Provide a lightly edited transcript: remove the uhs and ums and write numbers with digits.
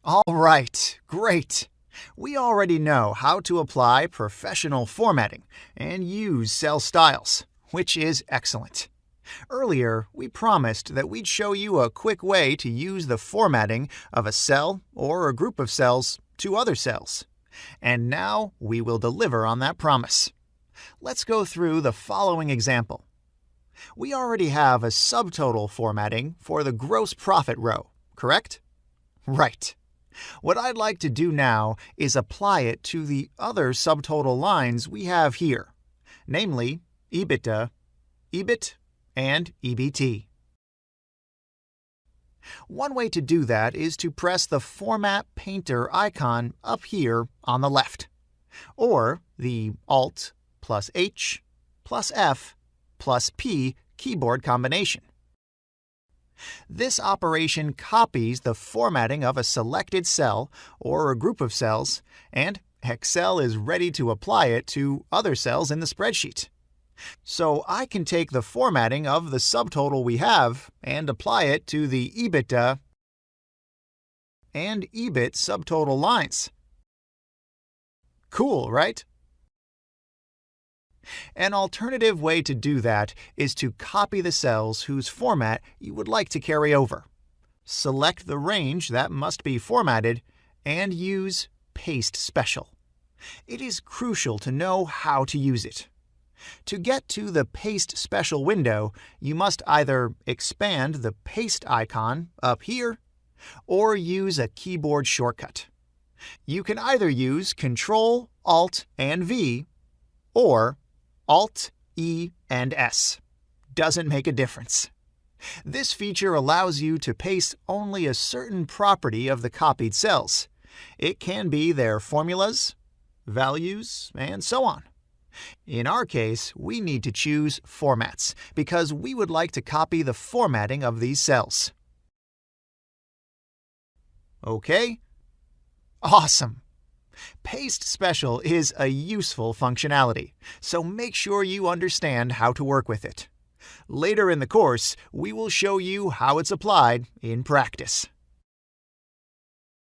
All right, great. We already know how to apply professional formatting and use cell styles, which is excellent. Earlier, we promised that we'd show you a quick way to use the formatting of a cell or a group of cells to other cells. And now we will deliver on that promise. Let's go through the following example. We already have a subtotal formatting for the gross profit row, correct? Right. What I'd like to do now is apply it to the other subtotal lines we have here, namely EBITDA, EBIT, and EBT. One way to do that is to press the Format Painter icon up here on the left, or the Alt plus H plus F plus P keyboard combination. This operation copies the formatting of a selected cell or a group of cells, and Excel is ready to apply it to other cells in the spreadsheet. So I can take the formatting of the subtotal we have and apply it to the EBITDA and EBIT subtotal lines. Cool, right? An alternative way to do that is to copy the cells whose format you would like to carry over. Select the range that must be formatted and use Paste Special. It is crucial to know how to use it. To get to the Paste Special window, you must either expand the Paste icon up here or use a keyboard shortcut. You can either use Ctrl, Alt, and V or Alt, E, and S. Doesn't make a difference. This feature allows you to paste only a certain property of the copied cells. It can be their formulas, values, and so on. In our case, we need to choose formats because we would like to copy the formatting of these cells. Okay? Awesome! Paste Special is a useful functionality, so make sure you understand how to work with it. Later in the course, we will show you how it's applied in practice.